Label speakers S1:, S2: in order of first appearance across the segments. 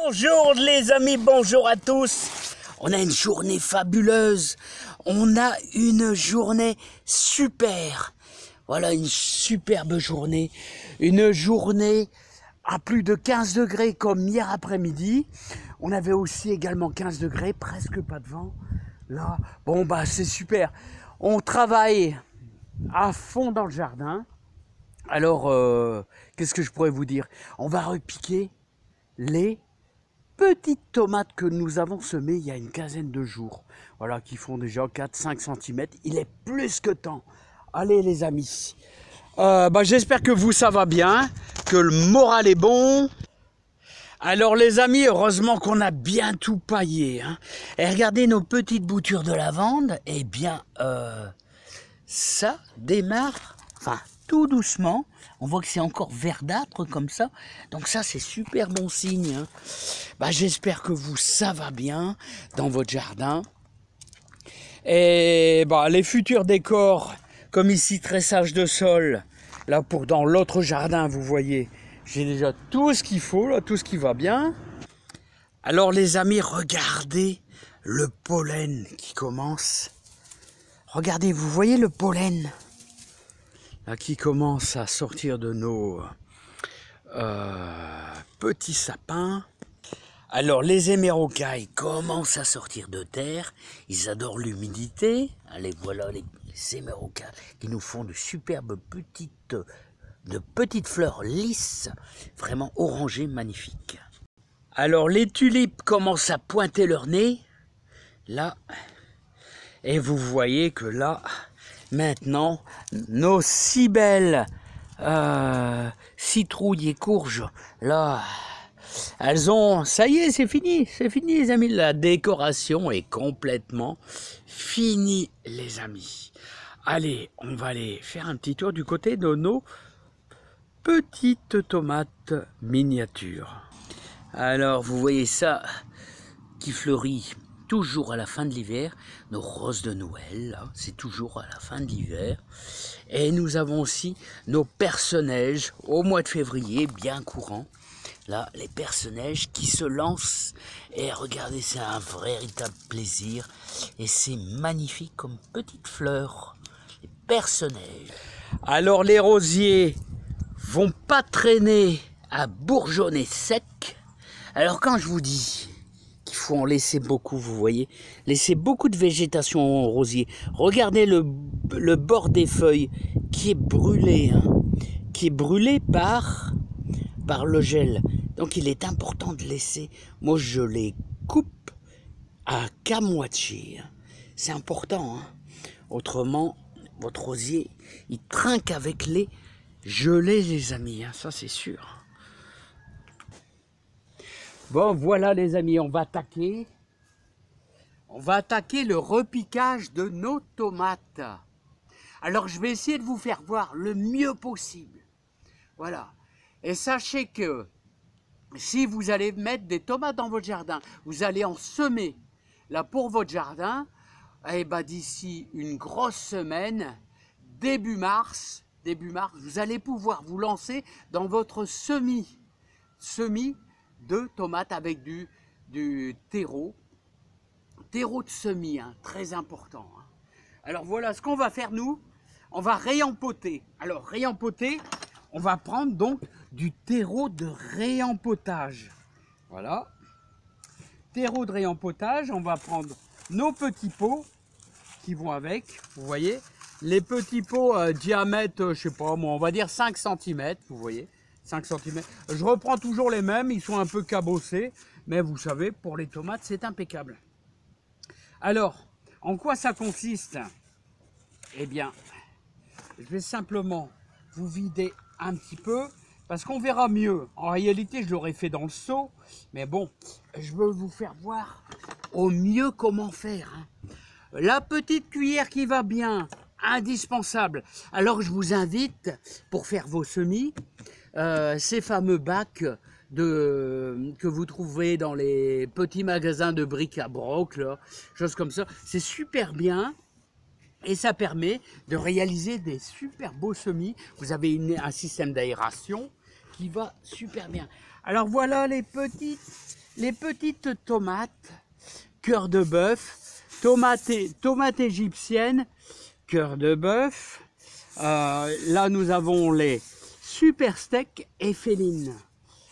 S1: Bonjour les amis, bonjour à tous. On a une journée fabuleuse. On a une journée super. Voilà une superbe journée. Une journée à plus de 15 degrés comme hier après-midi. On avait aussi également 15 degrés, presque pas de vent. Là, bon bah c'est super. On travaille à fond dans le jardin. Alors, qu'est-ce que je pourrais vous dire? On va repiquer les petites tomates que nous avons semées il y a une quinzaine de jours. Voilà, qui font déjà 4-5 cm. Il est plus que temps. Allez les amis. J'espère que vous, ça va bien, que le moral est bon. Alors les amis, heureusement qu'on a bien tout paillé. Hein. Et regardez nos petites boutures de lavande. Eh bien, ça démarre, enfin tout doucement. On voit que c'est encore verdâtre comme ça. Donc ça, c'est super bon signe. Hein. J'espère que vous, ça va bien dans votre jardin. Et les futurs décors, comme ici, tressage de sol. Là, pour dans l'autre jardin, vous voyez, j'ai déjà tout ce qu'il faut, là, tout ce qui va bien. Alors les amis, regardez le pollen qui commence. Regardez, vous voyez le pollen là, qui commence à sortir de nos petits sapins. Alors les hémérocailles commencent à sortir de terre. Ils adorent l'humidité. Allez, voilà les hémérocailles qui nous font de superbes petites fleurs lisses, vraiment orangées, magnifiques. Alors les tulipes commencent à pointer leur nez. Là. Et vous voyez que là, maintenant, nos si belles citrouilles et courges, là, elles ont... Ça y est, c'est fini les amis. La décoration est complètement finie les amis. Allez, on va aller faire un petit tour du côté de nos petites tomates miniatures. Alors, vous voyez ça qui fleurit toujours à la fin de l'hiver. Nos roses de Noël, c'est toujours à la fin de l'hiver. Et nous avons aussi nos perce-neige au mois de février, bien courant. Là, les perce-neige qui se lancent. Et regardez, c'est un véritable plaisir. Et c'est magnifique comme petites fleurs. Les perce-neige. Alors, les rosiers vont pas traîner à bourgeonner sec. Alors, quand je vous dis qu'il faut en laisser beaucoup, vous voyez, laisser beaucoup de végétation au rosier. Regardez le bord des feuilles qui est brûlé, hein, qui est brûlé par le gel. Donc il est important de laisser. Moi je les coupe qu'à moitié. Hein. C'est important. Hein. Autrement, votre rosier, il trinque avec les gelées, les amis. Hein, ça c'est sûr. Bon, voilà les amis, on va attaquer. On va attaquer le repiquage de nos tomates. Alors, je vais essayer de vous faire voir le mieux possible. Voilà. Et sachez que si vous allez mettre des tomates dans votre jardin, vous allez en semer là pour votre jardin, et d'ici une grosse semaine, début mars, vous allez pouvoir vous lancer dans votre semis de tomates avec du terreau de semis, hein, très important. Hein. Alors voilà ce qu'on va faire nous, on va réempoter. Alors réempoter, on va prendre donc du terreau de réempotage. Voilà, terreau de réempotage, on va prendre nos petits pots qui vont avec, vous voyez, les petits pots diamètre, je sais pas moi, on va dire 5 cm, vous voyez. 5 cm. Je reprends toujours les mêmes, ils sont un peu cabossés, mais vous savez, pour les tomates, c'est impeccable. Alors, en quoi ça consiste? Eh bien, je vais simplement vous vider un petit peu, parce qu'on verra mieux. En réalité, je l'aurais fait dans le seau, mais bon, je veux vous faire voir au mieux comment faire. Hein. La petite cuillère qui va bien, indispensable. Alors, je vous invite, pour faire vos semis, ces fameux bacs que vous trouvez dans les petits magasins de bric-à-broc, choses comme ça. C'est super bien et ça permet de réaliser des super beaux semis. Vous avez un système d'aération qui va super bien. Alors voilà les petites les petites tomates, cœur de bœuf, tomates égyptiennes, cœur de bœuf. Là, nous avons les super steaks et féline.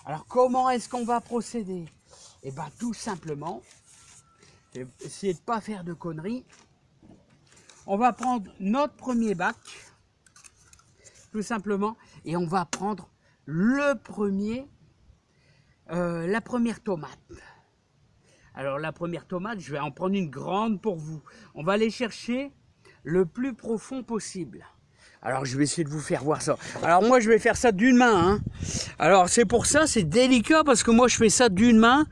S1: Alors, comment est-ce qu'on va procéder? Eh bien, tout simplement, essayez de ne pas faire de conneries. On va prendre notre premier bac, tout simplement, et on va prendre la première tomate. Alors, la première tomate, je vais en prendre une grande pour vous. On va aller chercher le plus profond possible. Alors, je vais essayer de vous faire voir ça. Alors, moi, je vais faire ça d'une main. Hein. Alors, c'est pour ça, c'est délicat, parce que moi, je fais ça d'une main.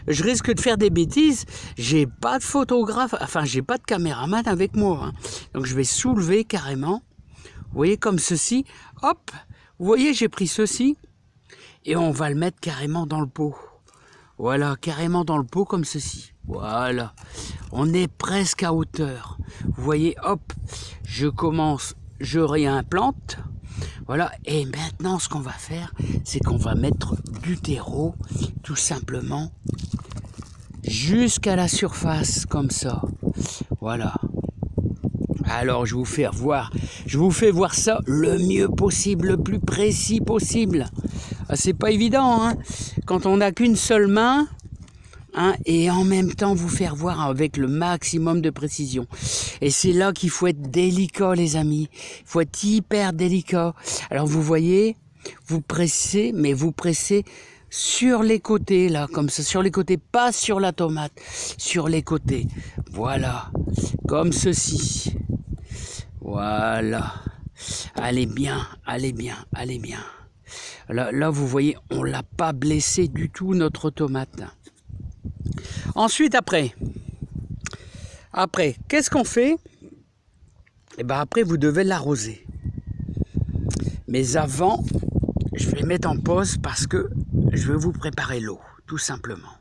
S1: Je risque de faire des bêtises. J'ai pas de photographe, enfin, j'ai pas de caméraman avec moi. Hein. Donc, je vais soulever carrément. Vous voyez, comme ceci. Hop, vous voyez, j'ai pris ceci. Et on va le mettre carrément dans le pot. Voilà, carrément dans le pot, comme ceci. Voilà. On est presque à hauteur. Vous voyez, hop, je commence... Je réimplante, voilà, et maintenant ce qu'on va faire, c'est qu'on va mettre du terreau, tout simplement, jusqu'à la surface, comme ça, voilà. Alors je vous fais voir ça le mieux possible, le plus précis possible. Ah, c'est pas évident, hein, quand on n'a qu'une seule main. Hein, et en même temps vous faire voir avec le maximum de précision. Et c'est là qu'il faut être délicat, les amis. Il faut être hyper délicat. Alors vous voyez, vous pressez, mais vous pressez sur les côtés, là, comme ça, sur les côtés, pas sur la tomate, sur les côtés. Voilà, comme ceci. Voilà. Allez bien, allez bien, allez bien. Là vous voyez, on l'a pas blessé du tout, notre tomate. Ensuite, après, qu'est-ce qu'on fait? Et bien après, vous devez l'arroser. Mais avant, je vais mettre en pause parce que je vais vous préparer l'eau, tout simplement.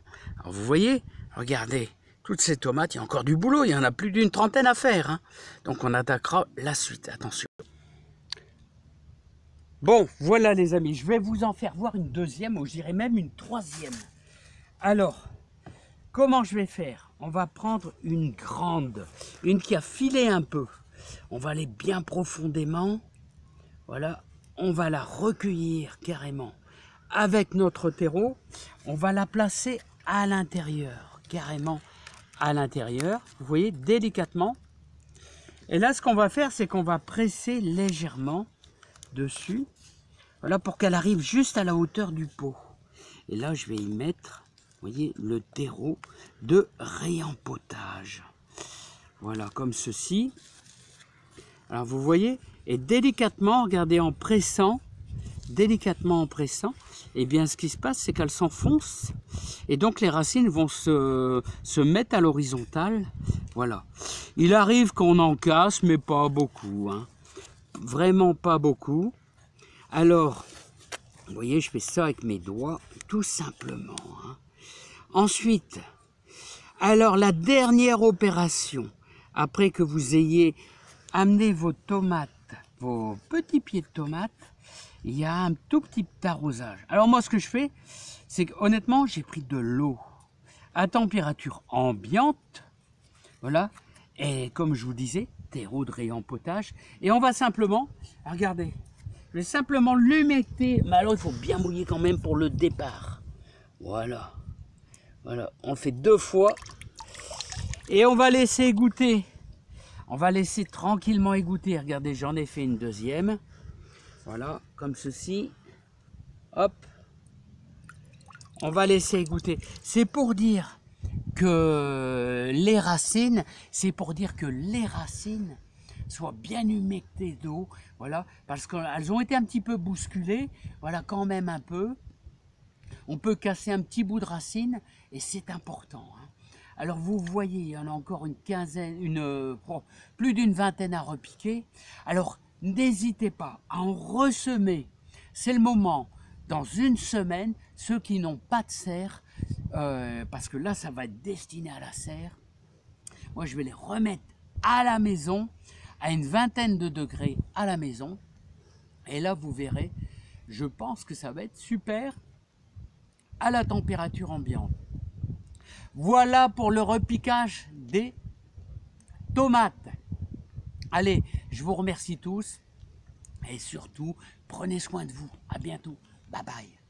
S1: Alors vous voyez, regardez, toutes ces tomates, il y a encore du boulot, il y en a plus d'une trentaine à faire. Hein. Donc on attaquera la suite, attention. Bon, voilà les amis, je vais vous en faire voir une deuxième, ou je dirais même une troisième. Alors... Comment je vais faire? On va prendre une grande, une qui a filé un peu. On va aller bien profondément. Voilà, on va la recueillir carrément avec notre terreau. On va la placer à l'intérieur, carrément à l'intérieur. Vous voyez, délicatement. Et là, ce qu'on va faire, c'est qu'on va presser légèrement dessus. Voilà, pour qu'elle arrive juste à la hauteur du pot. Et là, je vais y mettre... Vous voyez, le terreau de réempotage. Voilà, comme ceci. Alors, vous voyez, et délicatement, regardez, en pressant, et bien, ce qui se passe, c'est qu'elles s'enfoncent. Et donc, les racines vont se mettre à l'horizontale. Voilà. Il arrive qu'on en casse, mais pas beaucoup. Hein. Vraiment pas beaucoup. Alors, vous voyez, je fais ça avec mes doigts, tout simplement. Hein. Ensuite, alors la dernière opération, après que vous ayez amené vos tomates, vos petits pieds de tomates, il y a un tout petit arrosage. Alors moi, ce que je fais, c'est que honnêtement, j'ai pris de l'eau à température ambiante, voilà, et comme je vous disais, terreau de réempotage, et on va simplement, regardez, je vais simplement l'humecter, mais alors il faut bien mouiller quand même pour le départ, voilà. Voilà, on le fait 2 fois et on va laisser égoutter. On va laisser tranquillement égoutter. Regardez, j'en ai fait une deuxième. Voilà, comme ceci. Hop. On va laisser égoutter. C'est pour dire que les racines, soient bien humectées d'eau. Voilà, parce qu'elles ont été un petit peu bousculées. Voilà, quand même un peu. On peut casser un petit bout de racine et c'est important. Hein. Alors vous voyez, il y en a encore une quinzaine, plus d'une vingtaine à repiquer. Alors n'hésitez pas à en ressemer. C'est le moment, dans une semaine, ceux qui n'ont pas de serre, parce que là ça va être destiné à la serre. Moi je vais les remettre à la maison, à une vingtaine de degrés à la maison. Et là vous verrez, je pense que ça va être super. à la température ambiante. Voilà pour le repiquage des tomates. Allez, je vous remercie tous et surtout, prenez soin de vous. À bientôt. Bye bye.